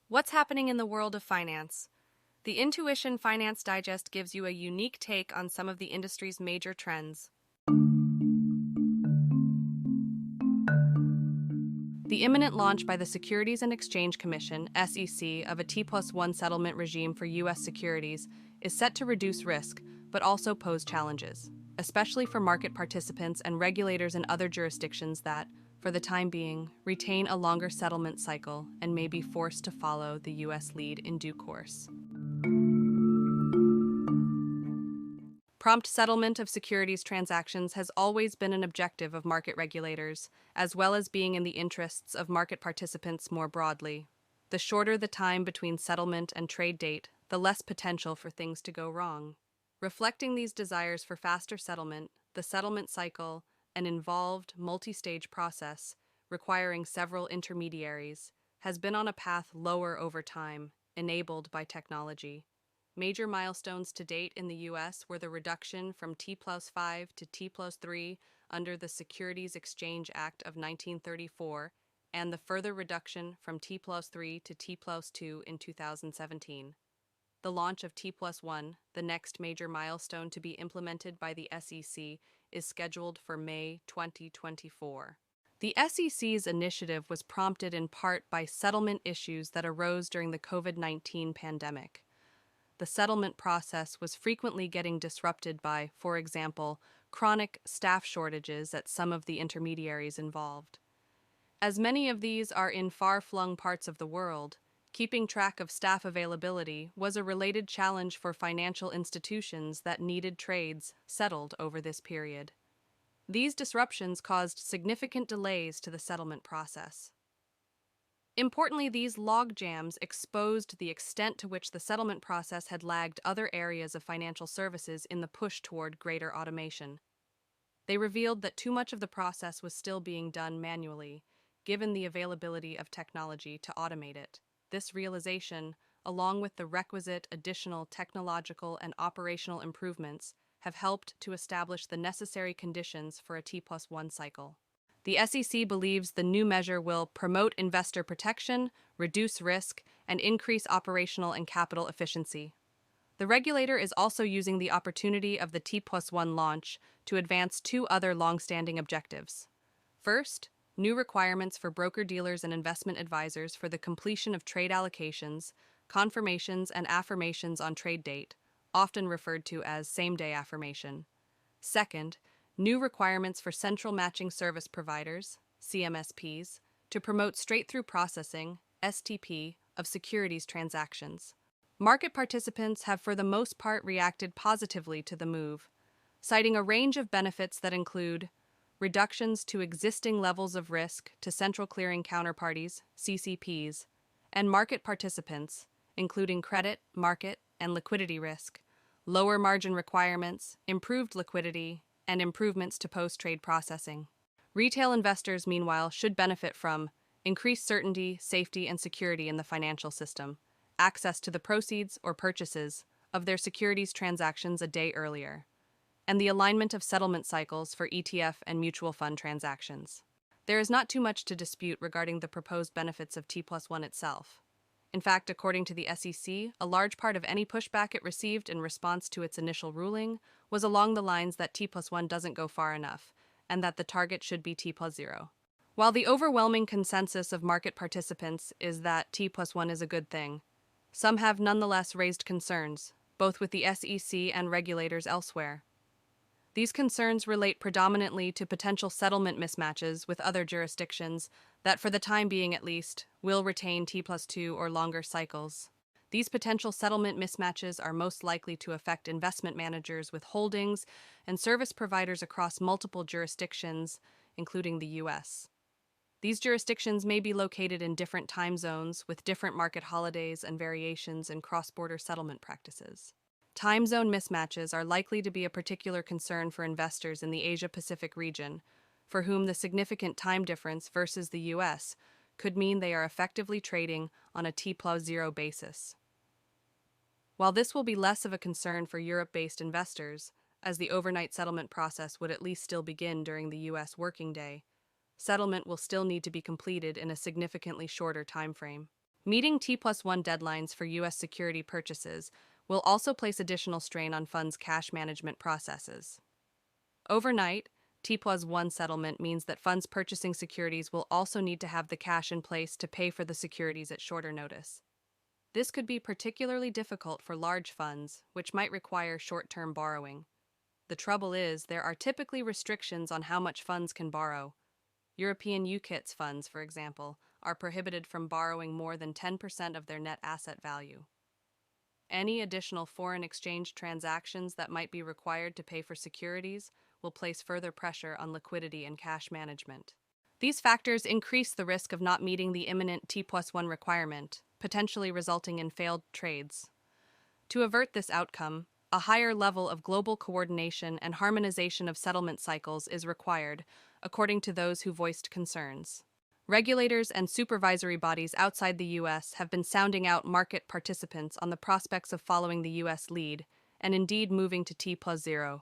What's happening in the world of finance? The Intuition Finance Digest gives you a unique take on some of the industry's major trends. The imminent launch by the Securities and Exchange Commission, SEC, of a T+1 settlement regime for U.S. securities is set to reduce risk, but also pose challenges, especially for market participants and regulators in other jurisdictions that, for the time being, retain a longer settlement cycle and may be forced to follow the U.S. lead in due course. Prompt settlement of securities transactions has always been an objective of market regulators, as well as being in the interests of market participants more broadly. The shorter the time between settlement and trade date, the less potential for things to go wrong. Reflecting these desires for faster settlement, the settlement cycle, an involved, multi-stage process requiring several intermediaries, has been on a path lower over time, enabled by technology. Major milestones to date in the U.S. were the reduction from T+5 to T+3 under the Securities Exchange Act of 1934 and the further reduction from T+3 to T+2 in 2017. The launch of T+1, the next major milestone to be implemented by the SEC, is scheduled for May 2024. The SEC's initiative was prompted in part by settlement issues that arose during the COVID-19 pandemic. The settlement process was frequently getting disrupted by, for example, chronic staff shortages at some of the intermediaries involved. As many of these are in far-flung parts of the world, keeping track of staff availability was a related challenge for financial institutions that needed trades settled over this period. These disruptions caused significant delays to the settlement process. Importantly, these logjams exposed the extent to which the settlement process had lagged other areas of financial services in the push toward greater automation. They revealed that too much of the process was still being done manually, given the availability of technology to automate it. This realization, along with the requisite additional technological and operational improvements, have helped to establish the necessary conditions for a T+1 cycle. The SEC believes the new measure will promote investor protection, reduce risk, and increase operational and capital efficiency. The regulator is also using the opportunity of the T+1 launch to advance two other long-standing objectives. First, new requirements for broker-dealers and investment advisors for the completion of trade allocations, confirmations, and affirmations on trade date, often referred to as same-day affirmation. Second, new requirements for central matching service providers, CMSPs, to promote straight-through processing, STP, of securities transactions. Market participants have for the most part reacted positively to the move, citing a range of benefits that include reductions to existing levels of risk to central clearing counterparties, CCPs, and market participants, including credit, market, and liquidity risk, lower margin requirements, improved liquidity, and improvements to post-trade processing. Retail investors, meanwhile, should benefit from increased certainty, safety, and security in the financial system, access to the proceeds or purchases of their securities transactions a day earlier, and the alignment of settlement cycles for ETF and mutual fund transactions. There is not too much to dispute regarding the proposed benefits of T+1 itself. In fact, according to the SEC, a large part of any pushback it received in response to its initial ruling was along the lines that T+1 doesn't go far enough, and that the target should be T+0. While the overwhelming consensus of market participants is that T+1 is a good thing, some have nonetheless raised concerns, both with the SEC and regulators elsewhere. These concerns relate predominantly to potential settlement mismatches with other jurisdictions that, for the time being at least, will retain T+2 or longer cycles. These potential settlement mismatches are most likely to affect investment managers with holdings and service providers across multiple jurisdictions, including the U.S. These jurisdictions may be located in different time zones with different market holidays and variations in cross-border settlement practices. Time zone mismatches are likely to be a particular concern for investors in the Asia-Pacific region, for whom the significant time difference versus the U.S. could mean they are effectively trading on a T+0 basis. While this will be less of a concern for Europe-based investors, as the overnight settlement process would at least still begin during the U.S. working day, settlement will still need to be completed in a significantly shorter time frame. Meeting T+1 deadlines for U.S. security purchases will also place additional strain on funds' cash management processes. Overnight, T+1 settlement means that funds purchasing securities will also need to have the cash in place to pay for the securities at shorter notice. This could be particularly difficult for large funds, which might require short-term borrowing. The trouble is, there are typically restrictions on how much funds can borrow. European UCITS funds, for example, are prohibited from borrowing more than 10% of their net asset value. Any additional foreign exchange transactions that might be required to pay for securities will place further pressure on liquidity and cash management. These factors increase the risk of not meeting the imminent T+1 requirement, potentially resulting in failed trades. To avert this outcome, a higher level of global coordination and harmonization of settlement cycles is required, according to those who voiced concerns. Regulators and supervisory bodies outside the U.S. have been sounding out market participants on the prospects of following the U.S. lead, and indeed moving to T+0.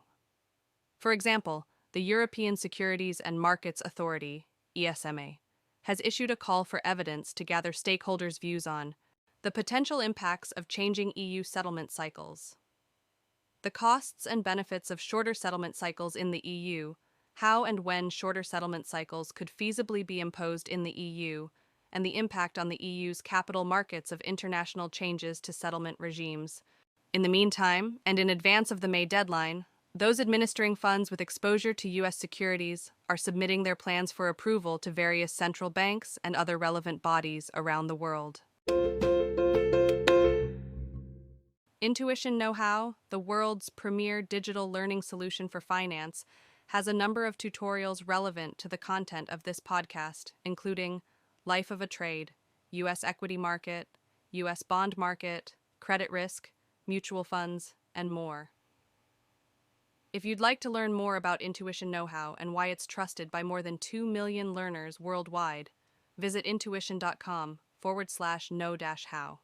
For example, the European Securities and Markets Authority, ESMA, has issued a call for evidence to gather stakeholders' views on the potential impacts of changing EU settlement cycles, the costs and benefits of shorter settlement cycles in the EU, how and when shorter settlement cycles could feasibly be imposed in the EU, and the impact on the EU's capital markets of international changes to settlement regimes. In the meantime, and in advance of the May deadline, those administering funds with exposure to U.S. securities are submitting their plans for approval to various central banks and other relevant bodies around the world. Intuition Know-How, the world's premier digital learning solution for finance, has a number of tutorials relevant to the content of this podcast, including Life of a Trade, U.S. equity market, U.S. bond market, credit risk, mutual funds, and more. If you'd like to learn more about Intuition Know-How and why it's trusted by more than 2 million learners worldwide, visit intuition.com/know-how.